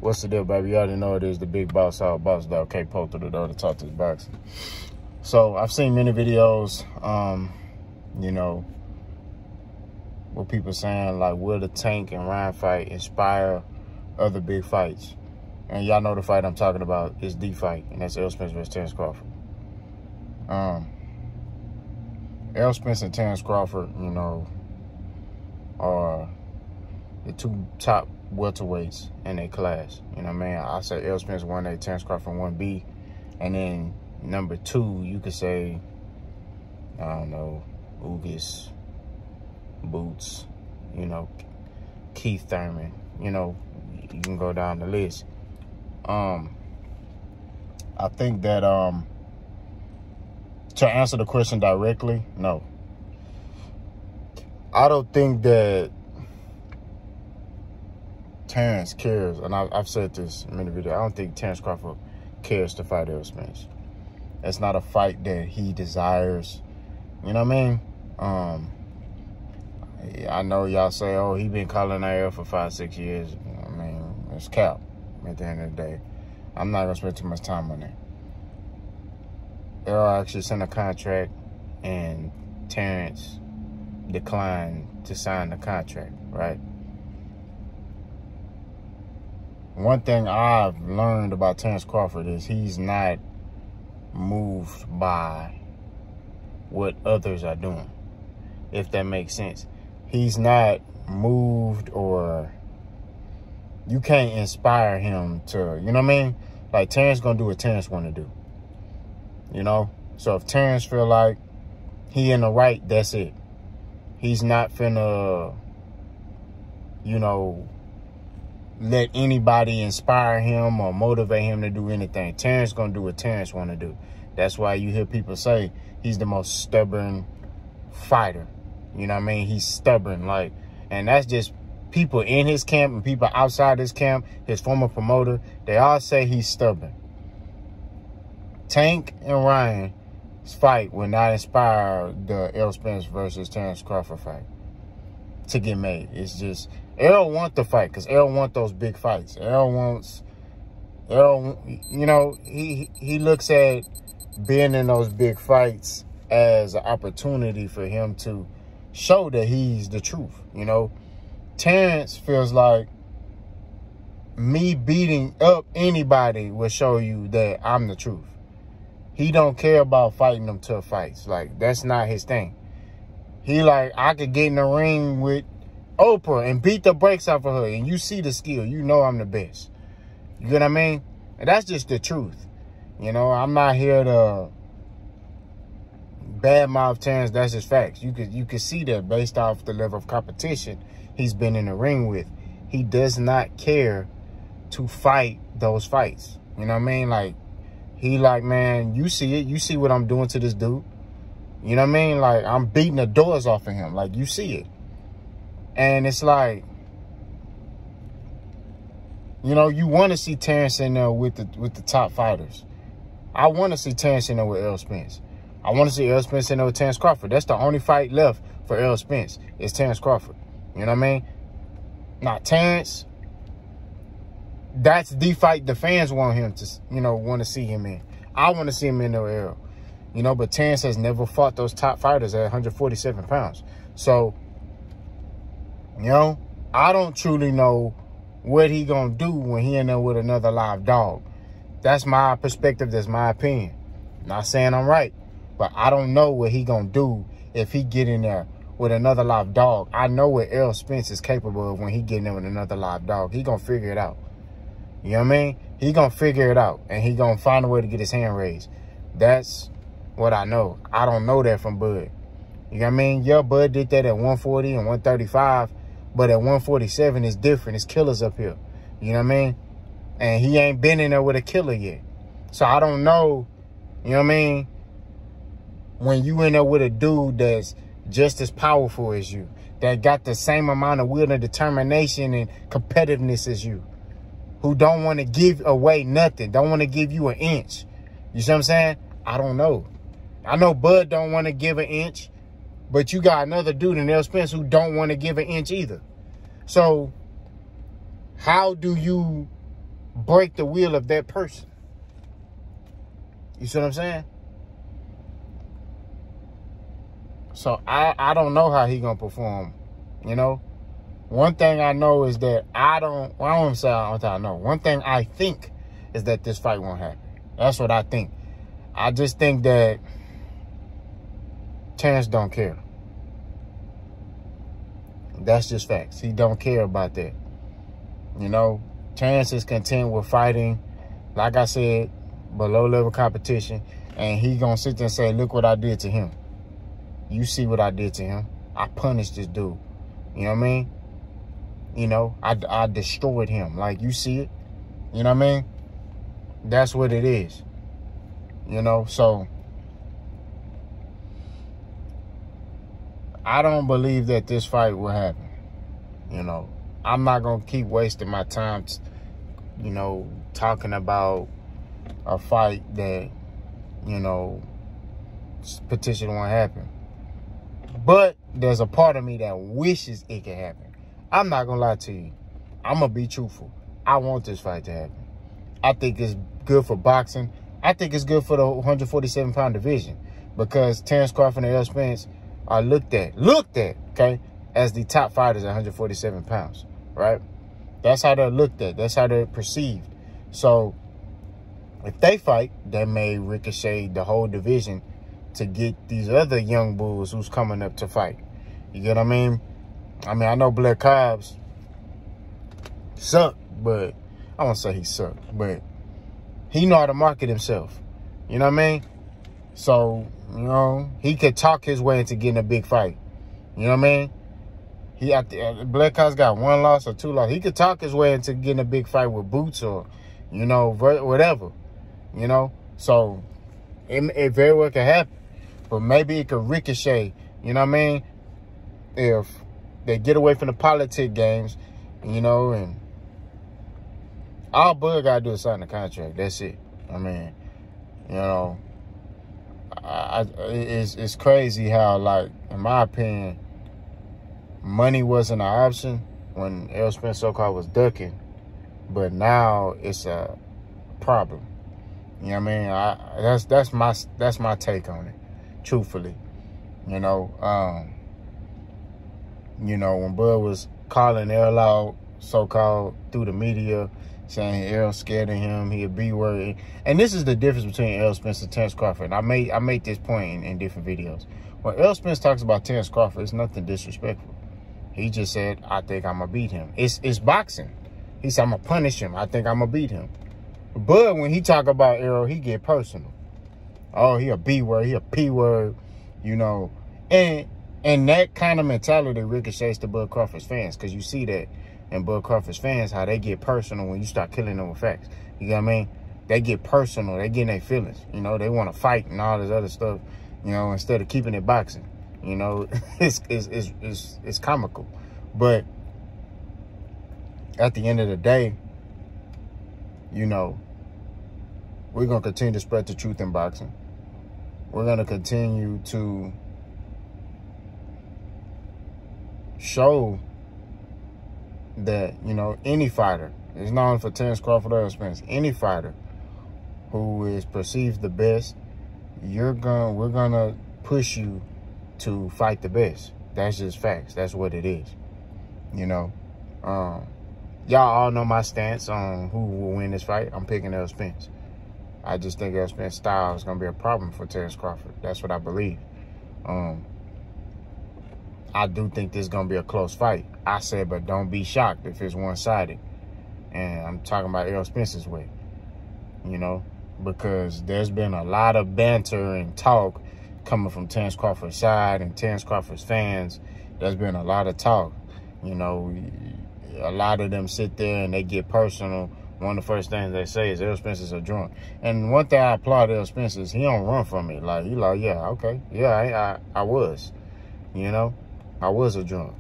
What's the deal, baby? You already know it is the big boss out, boss dog, K Poe through the door to talk to his boxing. So I've seen many videos, you know, with people saying, like, will the Tank and Ryan fight inspire other big fights? And y'all know the fight I'm talking about is the fight, and that's Errol Spence versus Terence Crawford. Errol Spence and Terence Crawford, you know, are the two top welterweights in their class. You know what I mean? I say Errol Spence 1A, Terence Crawford 1B. And then number 2, you could say, I don't know, Ugas, Boots, you know, Keith Thurman. You know, you can go down the list. I think that to answer the question directly, no. I don't think that Terence cares, and I've said this in many videos, I don't think Terence Crawford cares to fight Errol Spence. It's not a fight that he desires. You know what I mean? I know y'all say, oh, he been calling Errol for 5-6 years. I mean, it's cap at the end of the day. I'm not going to spend too much time on that. Errol actually sent a contract, and Terence declined to sign the contract, right? One thing I've learned about Terence Crawford is he's not moved by what others are doing, if that makes sense. He's not moved, or you can't inspire him to, you know what I mean? Like, Terence gonna do what Terence want to do, you know? So if Terence feel like he in the right, that's it. He's not finna, you know, let anybody inspire him or motivate him to do anything. Terence gonna do what Terence want to do. That's why you hear people say he's the most stubborn fighter. You know what I mean? He's stubborn, like, and that's just people in his camp and people outside his camp, his former promoter, they all say he's stubborn. Tank and Ryan's fight will not inspire the Errol Spence versus Terence Crawford fight to get made. It's just, Errol wants the fight because Errol wants those big fights. Errol, you know, he looks at being in those big fights as an opportunity for him to show that he's the truth, you know. Terence feels like me beating up anybody will show you that I'm the truth. He don't care about fighting them tough fights. Like, that's not his thing. He like, I could get in the ring with Oprah and beat the brakes off of her, and you see the skill. You know I'm the best. You get what I mean? And that's just the truth. You know, I'm not here to badmouth Terence. That's his facts. You could see that based off the level of competition he's been in the ring with. He does not care to fight those fights. You know what I mean? Like, he like, man, you see it. You see what I'm doing to this dude. You know what I mean? Like, I'm beating the doors off of him. Like, you see it. And it's like, you know, you want to see Terence in there with the top fighters. I want to see Terence in there with Errol Spence. I want to see Errol Spence in there with Terence Crawford. That's the only fight left for Errol Spence is Terence Crawford. You know what I mean? Now, Terence, that's the fight the fans want him to, you know, want to see him in. I want to see him in there with Errol. You know, but Terence has never fought those top fighters at 147 pounds. So, you know, I don't truly know what he going to do when he in there with another live dog. That's my perspective. That's my opinion. Not saying I'm right, but I don't know what he going to do if he get in there with another live dog. I know what Errol Spence is capable of when he get in there with another live dog. He going to figure it out. You know what I mean? He going to figure it out, and he going to find a way to get his hand raised. That's what I know. I don't know that from Bud. You know what I mean? Yeah, Bud did that at 140 and 135, but at 147, it's different. It's killers up here. You know what I mean? And he ain't been in there with a killer yet. So I don't know, you know what I mean, when you in there with a dude that's just as powerful as you, that got the same amount of will and determination and competitiveness as you, who don't want to give away nothing, don't want to give you an inch. You see what I'm saying? I don't know. I know Bud don't want to give an inch, but you got another dude in Errol Spence who don't want to give an inch either. So how do you break the will of that person. You see what I'm saying? So I don't know how he gonna perform, you know? One thing I know is that I don't know. One thing I think is that this fight won't happen. That's what I think. I just think that Terence don't care. That's just facts. He don't care about that. You know, Terence is content with fighting, like I said, below level competition, and he gonna sit there and say, look what I did to him. You see what I did to him. I punished this dude. You know what I mean? You know, I destroyed him. Like, you see it. You know what I mean? That's what it is. You know, so I don't believe that this fight will happen. You know, I'm not going to keep wasting my time, you know, talking about a fight that, you know, potentially won't happen. But there's a part of me that wishes it could happen. I'm not going to lie to you. I'm going to be truthful. I want this fight to happen. I think it's good for boxing. I think it's good for the 147-pound division because Terence Crawford and Errol Spence are looked at, okay, as the top fighters at 147 pounds, right? That's how they're looked at. That's how they're perceived. So if they fight, that may ricochet the whole division to get these other young bulls who's coming up to fight. You get what I mean? I know Black Cobbs sucked, but I won't say he sucked, but he know how to market himself. You know what I mean? So, you know, he could talk his way into getting a big fight. You know what I mean? Black Cobbs got 1 loss or 2 losses. He could talk his way into getting a big fight with Boots or, you know, whatever. You know? So, it very well could happen. But maybe it could ricochet. You know what I mean? If they get away from the politic games, you know, and all Bud got to do is sign the contract. That's it. I mean, you know, it's crazy how, like, in my opinion, money wasn't an option when Errol Spence so-called was ducking, but now it's a problem. You know what I mean? That's my take on it, truthfully. You know, when Bud was calling Errol out, so-called, through the media, saying Errol's scared of him, he a B-word. And this is the difference between Errol Spence and Terence Crawford. And I made this point in different videos. When Errol Spence talks about Terence Crawford, it's nothing disrespectful. He just said, I think I'm going to beat him. It's boxing. He said, I'm going to punish him. I think I'm going to beat him. But when he talk about Errol, he get personal. Oh, he a B-word, he a P-word, you know. And that kind of mentality ricochets to Bud Crawford's fans, because you see that in Bud Crawford's fans, how they get personal when you start killing them with facts. You know what I mean? They get personal. They get in their feelings. You know, they want to fight and all this other stuff, you know, instead of keeping it boxing. You know, it's comical. But at the end of the day, you know, we're going to continue to spread the truth in boxing. We're going to continue to show that, you know, any fighter, it's not only for Terence Crawford or Errol Spence, any fighter who is perceived the best, we're gonna push you to fight the best. That's just facts. That's what it is. You know, y'all all know my stance on who will win this fight. I'm picking Errol Spence. I just think Errol Spence's style is gonna be a problem for Terence Crawford. That's what I believe. I do think this is going to be a close fight. I said, but don't be shocked if it's one-sided. And I'm talking about Errol Spence's way, you know, because there's been a lot of banter and talk coming from Terence Crawford's side and Terence Crawford's fans. There's been a lot of talk. You know, a lot of them sit there and they get personal. One of the first things they say is Errol Spence is a drunk. And one thing I applaud Errol Spence is he don't run from it. Like, he like, yeah, okay. Yeah, I was, you know. I was a drunk.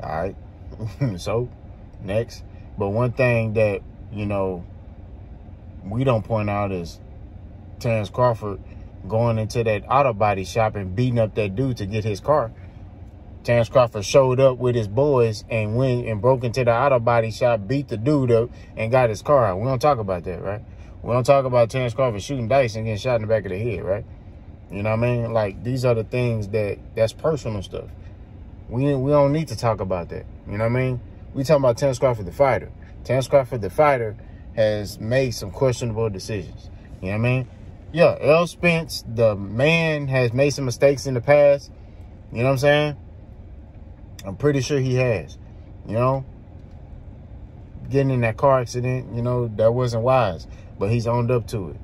All right. So, next. But one thing that, you know, we don't point out is Terence Crawford going into that auto body shop and beating up that dude to get his car. Terence Crawford showed up with his boys and went and broke into the auto body shop, beat the dude up, and got his car out. We don't talk about that, right? We don't talk about Terence Crawford shooting dice and getting shot in the back of the head, right? You know what I mean? Like, these are the things that's personal stuff. We don't need to talk about that. You know what I mean? We talking about Terence Crawford, the fighter. Terence Crawford, the fighter, has made some questionable decisions. You know what I mean? Yeah, Errol Spence, the man, has made some mistakes in the past. You know what I'm saying? I'm pretty sure he has. You know? Getting in that car accident, you know, that wasn't wise. But he's owned up to it.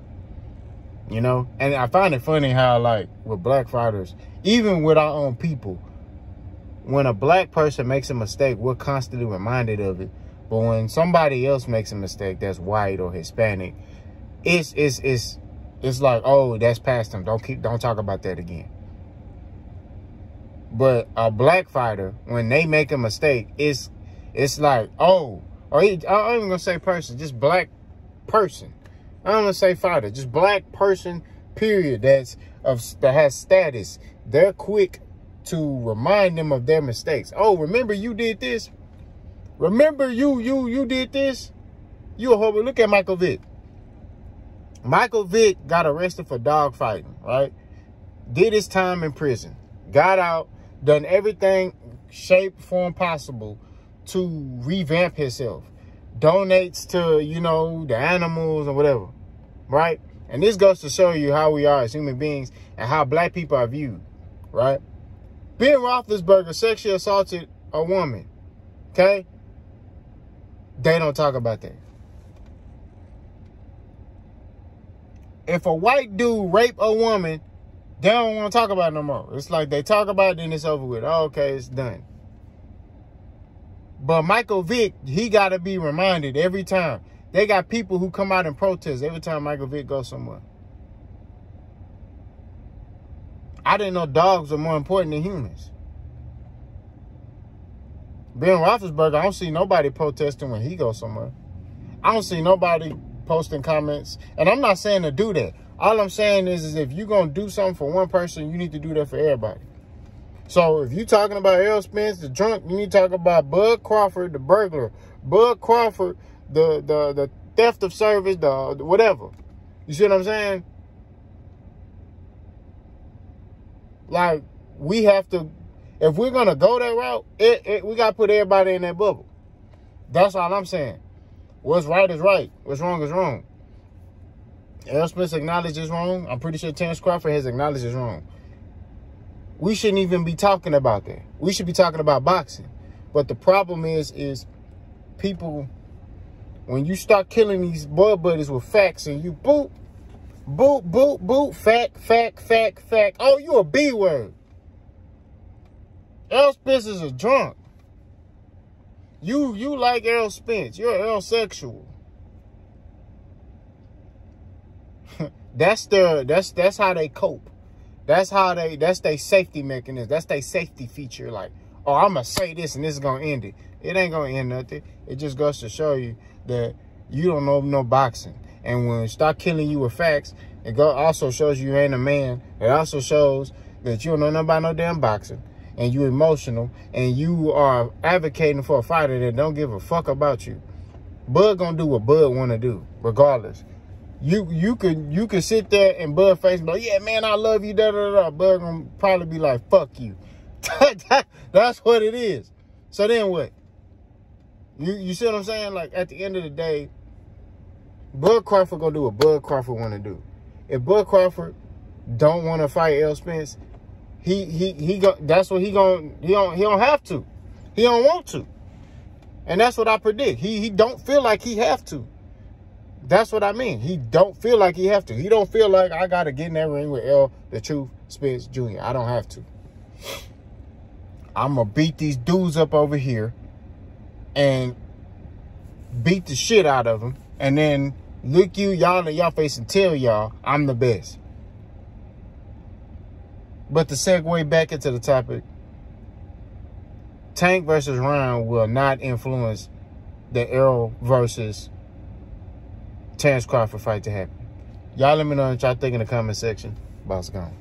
You know? And I find it funny how, like, with black fighters, even with our own people, when a black person makes a mistake, we're constantly reminded of it. But when somebody else makes a mistake that's white or Hispanic, it's like, oh, that's past them. Don't talk about that again. But a black fighter, when they make a mistake, it's like, oh, or I'm even gonna say person, just black person. I don't want to say fighter, just black person, period. That has status. They're quick to remind them of their mistakes. Oh, remember you did this? Remember you did this? You a horrible. Look at Michael Vick. Michael Vick got arrested for dog fighting, right? Did his time in prison. Got out, done everything, shape, form possible to revamp himself. Donates to, you know, the animals or whatever, right? And this goes to show you how we are as human beings and how black people are viewed, right? Ben Roethlisberger sexually assaulted a woman, okay? They don't talk about that. If a white dude rape a woman, they don't want to talk about it no more. It's like they talk about it, then it's over with. Oh, okay, it's done. But Michael Vick, he got to be reminded every time. They got people who come out and protest every time Michael Vick goes somewhere. I didn't know dogs are more important than humans. Ben Roethlisberger, I don't see nobody protesting when he goes somewhere. I don't see nobody posting comments. And I'm not saying to do that. All I'm saying is if you're going to do something for one person, you need to do that for everybody. So if you're talking about Errol Spence, the drunk, you need to talk about Bud Crawford, the burglar. Bud Crawford, the theft of service, the whatever. You see what I'm saying? Like, we have to, if we're going to go that route, we got to put everybody in that bubble. That's all I'm saying. What's right is right. What's wrong is wrong. Errol Spence acknowledges wrong. I'm pretty sure Terence Crawford has acknowledged is wrong. We shouldn't even be talking about that. We should be talking about boxing. But the problem is people, when you start killing these blood buddies with facts and you boop, boop, boop, boop, fact. Oh, you a B word. Errol Spence is a drunk. You like Errol Spence. You're Errol sexual. That's how they cope. That's their safety mechanism. That's their safety feature. Like, oh, I'm going to say this and this is going to end it. It ain't going to end nothing. It just goes to show you that you don't know no boxing. And when you start killing you with facts, it also shows you ain't a man. It also shows that you don't know nothing about no damn boxing. And you emotional. And you are advocating for a fighter that don't give a fuck about you. Bud going to do what Bud want to do, regardless. You could sit there and Bud face and be like, yeah, man, I love you, da-da-da. Bud gonna probably be like, fuck you. That's what it is. So then what? You see what I'm saying? Like, at the end of the day, Bud Crawford gonna do what Bud Crawford want to do. If Bud Crawford don't want to fight Errol Spence, that's what he don't have to. He don't want to. And that's what I predict. He don't feel like he have to. That's what I mean. He don't feel like he have to. He don't feel like I got to get in that ring with Errol, the Truth, Spence Jr. I don't have to. I'm going to beat these dudes up over here and beat the shit out of them. And then look y'all in y'all face and tell y'all I'm the best. But to segue back into the topic, Tank versus Ryan will not influence the Errol versus Terence Crawford fight to happen. Y'all let me know what y'all think in the comment section. Boss gone.